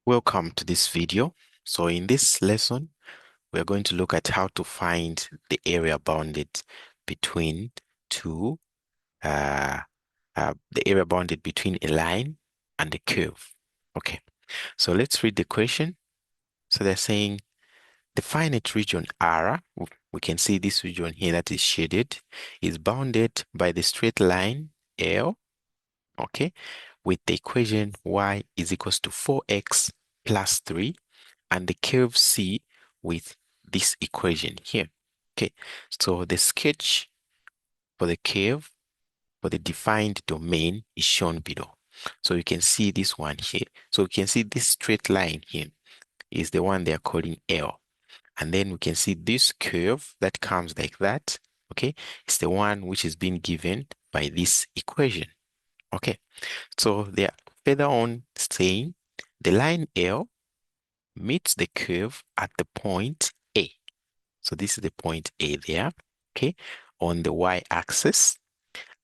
Welcome to this video. So in this lesson, we're going to look at how to find the area bounded between two, the area bounded between a line and a curve. Okay, so let's read the question. So they're saying the finite region R, we can see this region here that is shaded, is bounded by the straight line L, okay, with the equation y is equals to 4x plus 3 and the curve C with this equation here. Okay, so the sketch for the curve for the defined domain is shown below. So you can see this one here. So we can see this straight line here is the one they are calling L. And then we can see this curve that comes like that. Okay, it's the one which is being given by this equation. Okay, so they are further on saying the line L meets the curve at the point A. So this is the point A there, okay, on the y-axis,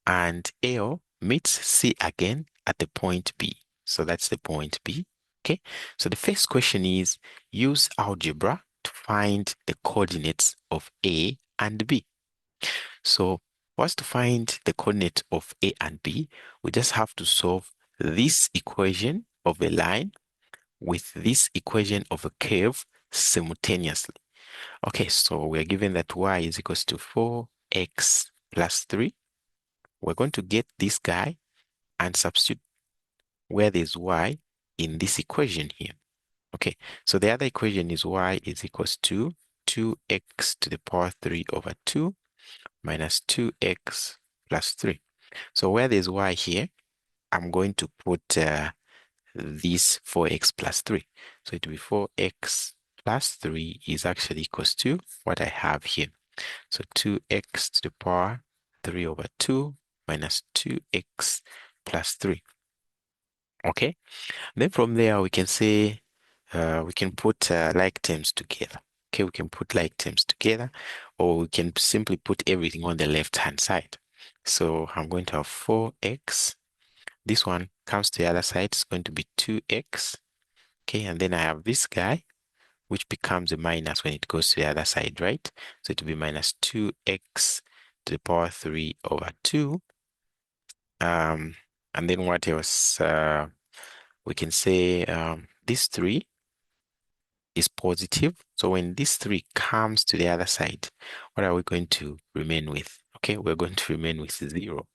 and L meets C again at the point B. So that's the point B, okay? So the first question is, use algebra to find the coordinates of A and B. So for us to find the coordinates of A and B, we just have to solve this equation of a line with this equation of a curve simultaneously. Okay, so we're given that y is equals to 4x plus 3. We're going to get this guy and substitute where there's y in this equation here. Okay, so the other equation is y is equals to 2x to the power 3 over 2 minus 2x plus 3. So where there's y here, I'm going to put this 4x plus 3. So it will be 4x plus 3 is actually equals to what I have here. So 2x to the power 3 over 2 minus 2x plus 3. Okay. Then from there, we can say, we can put like terms together. Okay, we can put like terms together, or we can simply put everything on the left-hand side. So I'm going to have 4x. This one comes to the other side. It's going to be 2x. Okay, and then I have this guy, which becomes a minus when it goes to the other side, right? So it will be minus 2x to the power 3 over 2. And then what else? We can say this 3 is positive. So when this 3 comes to the other side, what are we going to remain with? Okay, we're going to remain with 0.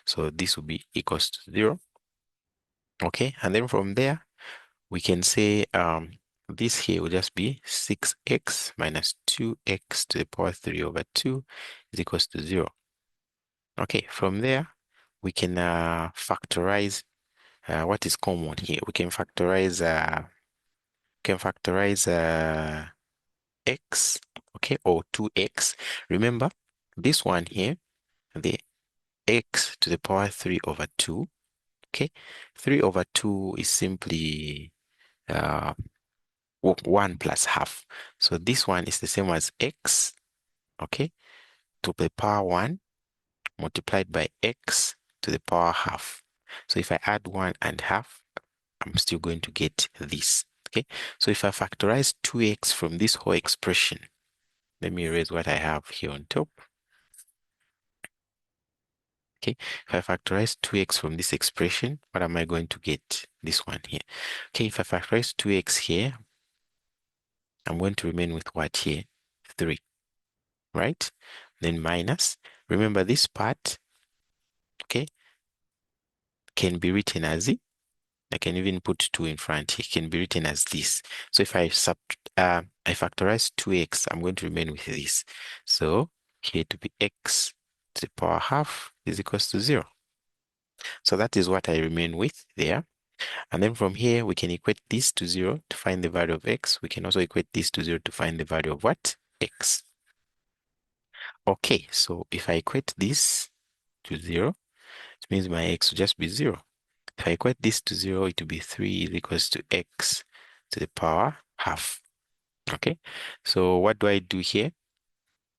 So this will be equals to 0. Okay, and then from there, we can say this here will just be 6x minus 2x to the power 3 over 2 is equals to 0. Okay, from there, we can factorize what is common here. We can factorize x, okay, or 2x. Remember, this one here, the x to the power 3 over 2, okay? 3 over 2 is simply 1 plus half. So this one is the same as x, okay, to the power 1 multiplied by x to the power half. So if I add 1 and half, I'm still going to get this, okay? So if I factorize 2x from this whole expression, let me erase what I have here on top. Okay, if I factorize 2x from this expression, what am I going to get? This one here. Okay, if I factorize 2x here, I'm going to remain with what here? 3, right? Then minus. Remember this part, okay, can be written as it. I can even put 2 in front. It can be written as this. So if I factorize 2x, I'm going to remain with this. So here to be x to the power half is equals to 0. So that is what I remain with there. And then from here, we can equate this to 0 to find the value of x. We can also equate this to 0 to find the value of what? X. Okay, so if I equate this to 0, it means my x will just be 0. If I equate this to 0, it will be 3 is equals to x to the power half. Okay, so what do I do here?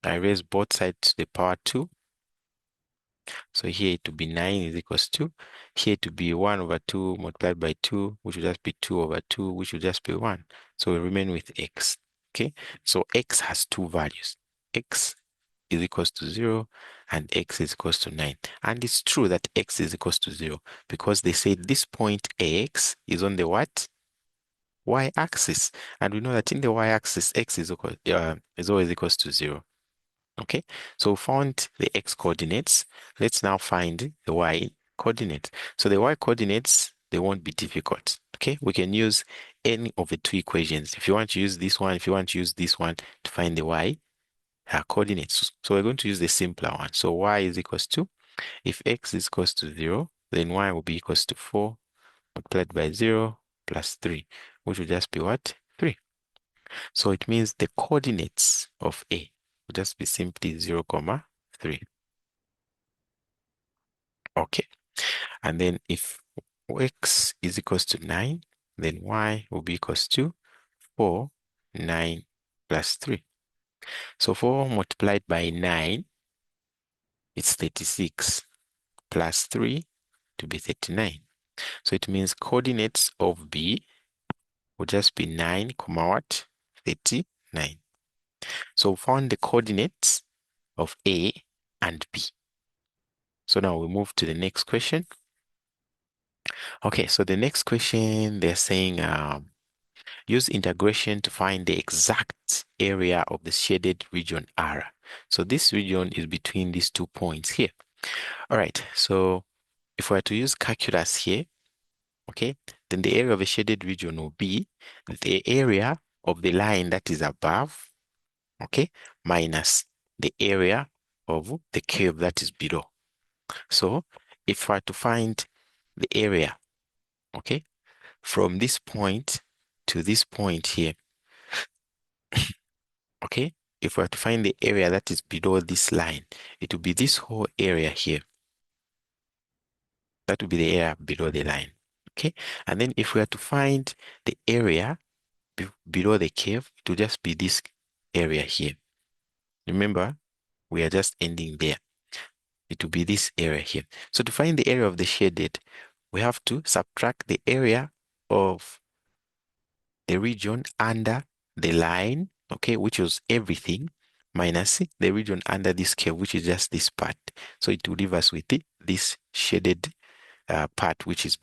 I raise both sides to the power 2. So here it will be 9 is equals to, here it will be 1 over 2 multiplied by 2, which will just be 2 over 2, which will just be 1. So we remain with x. Okay, so x has two values. X is equals to 0 and x is equals to 9. And it's true that x is equals to 0 because they said this point x is on the what? Y-axis. And we know that in the y-axis, x is always equals to 0. Okay, so we found the x coordinates. Let's now find the y coordinates. So the y coordinates, they won't be difficult. Okay, we can use any of the two equations. If you want to use this one, if you want to use this one to find the y coordinates. So we're going to use the simpler one. So y is equals to, if x is equals to 0, then y will be equals to 4 multiplied by 0 plus 3, which will just be what? 3. So it means the coordinates of A will just be simply 0, 3. Okay. And then if x is equals to 9, then y will be equals to 4, 9 plus 3. So 4 multiplied by 9, it's 36 plus 3 to be 39. So it means coordinates of B will just be 9, what? 39. So we found the coordinates of A and B. So now we move to the next question. Okay, so the next question, they're saying use integration to find the exact area of the shaded region R. So this region is between these 2 points here. All right, so if we are to use calculus here, okay, then the area of a shaded region will be the area of the line that is above, okay, minus the area of the curve that is below. So if we are to find the area, okay, from this point to this point here, okay, if we are to find the area that is below this line, it will be this whole area here. That will be the area below the line, okay? And then if we are to find the area below the curve, it will just be this area here. Remember, we are just ending there. It will be this area here. So to find the area of the shaded, we have to subtract the area of the region under the line, okay, which was everything, minus the region under this curve, which is just this part. So it will leave us with this shaded part, which is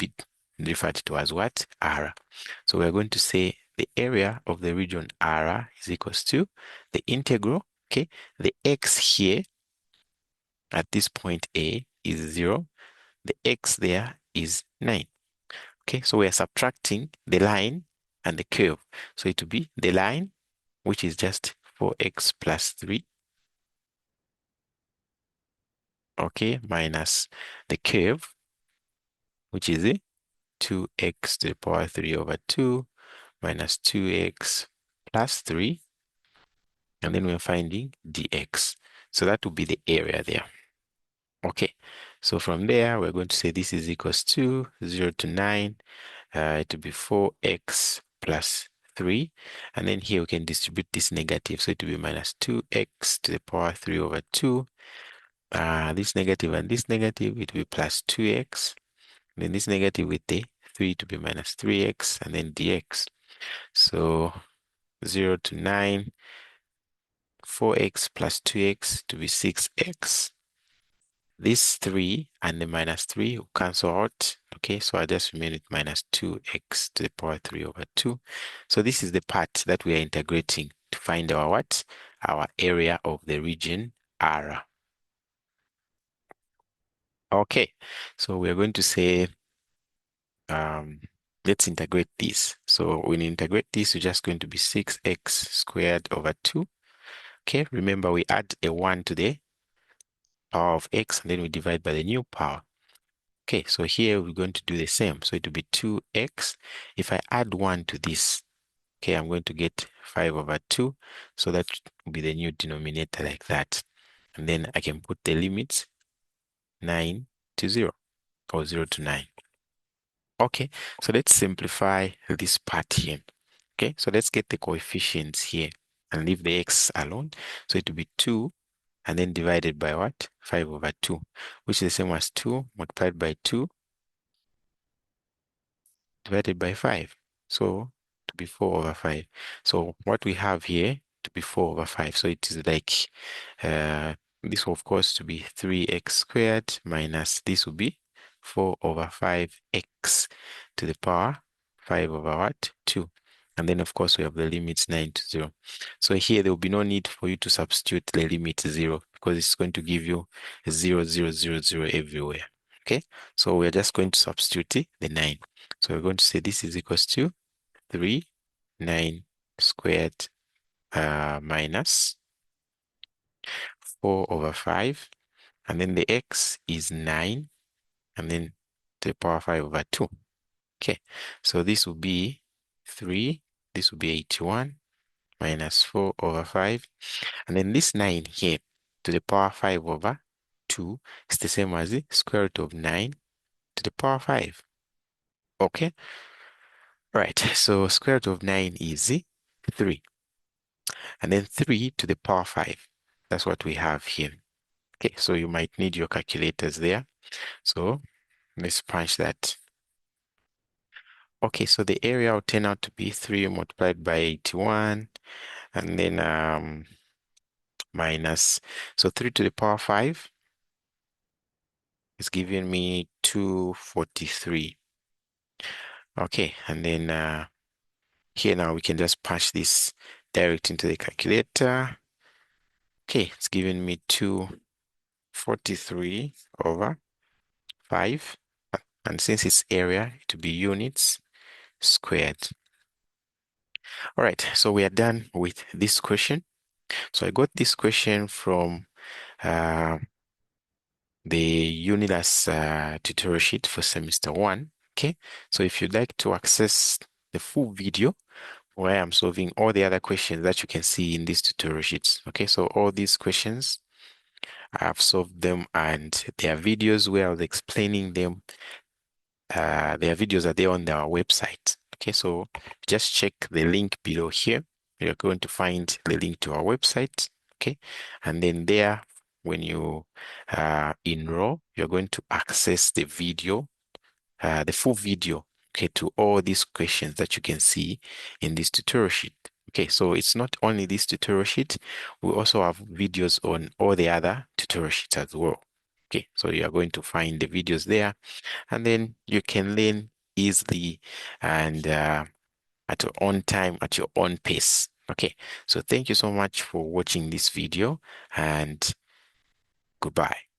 referred to as what? R. So we're going to say the area of the region R is equals to the integral, okay, the x here at this point A is 0, the x there is 9. Okay, so we are subtracting the line and the curve. So it will be the line, which is just 4x plus 3, okay, minus the curve, which is 2x to the power 3 over 2 minus 2x plus 3. And then we're finding dx. So that will be the area there. Okay, so from there, we're going to say this is equals to 0 to 9. It will be 4x plus 3. And then here we can distribute this negative. So it will be minus 2x to the power 3 over 2. This negative and this negative, it will be plus 2x. And then this negative with the 3 to be minus 3x and then dx. So 0 to 9, 4x plus 2x to be 6x. This 3 and the minus 3 will cancel out. Okay, so I just remain with minus 2x to the power 3 over 2. So this is the part that we are integrating to find our what? Our area of the region R. Okay, so we're going to say, let's integrate this. So when you integrate this, you're just going to be 6x squared over 2. Okay, remember we add a 1 to the power of x and then we divide by the new power. Okay, so here we're going to do the same. So it will be 2x. If I add 1 to this, okay, I'm going to get 5 over 2. So that will be the new denominator like that. And then I can put the limits 9 to 0 or 0 to 9. Okay, so let's simplify this part here. Okay, so let's get the coefficients here and leave the x alone. So it will be 2 and then divided by what? 5/2, which is the same as 2 multiplied by 2 divided by 5. So to be 4/5. So what we have here to be 4/5. So it is like this, of course, to be 3x squared minus this will be 4/5x to the power 5/2. And then, of course, we have the limits 9 to 0. So here, there will be no need for you to substitute the limit 0 because it's going to give you 0, 0, 0, 0 everywhere. Okay, so we're just going to substitute the 9. So we're going to say this is equals to 3, 9 squared minus 4/5. And then the x is 9. And then to the power 5/2. Okay, so this will be 3. This will be 81 minus 4/5. And then this 9 here to the power 5/2 is the same as the square root of 9 to the power 5. Okay, right. So square root of 9 is 3. And then 3 to the power 5. That's what we have here. Okay, so you might need your calculators there. So let's punch that. Okay, so the area will turn out to be 3 multiplied by 81, and then minus, so 3 to the power 5 is giving me 243. Okay, and then here now we can just punch this direct into the calculator. Okay, it's giving me 243/5. And since it's area, it will be units squared. All right, so we are done with this question. So I got this question from the Unidas tutorial sheet for semester 1. Okay, so if you'd like to access the full video where I'm solving all the other questions that you can see in these tutorial sheets. Okay, so all these questions, I've solved them, and there are videos where I was explaining them. Their videos are there on our website. Okay, so just check the link below here. You're going to find the link to our website. Okay, and then there, when you enroll, you're going to access the video, the full video, okay, to all these questions that you can see in this tutorial sheet. Okay, so it's not only this tutorial sheet, we also have videos on all the other tutorial sheets as well. Okay, so you are going to find the videos there, and then you can learn easily and at your own time, at your own pace. Okay, so thank you so much for watching this video, and goodbye.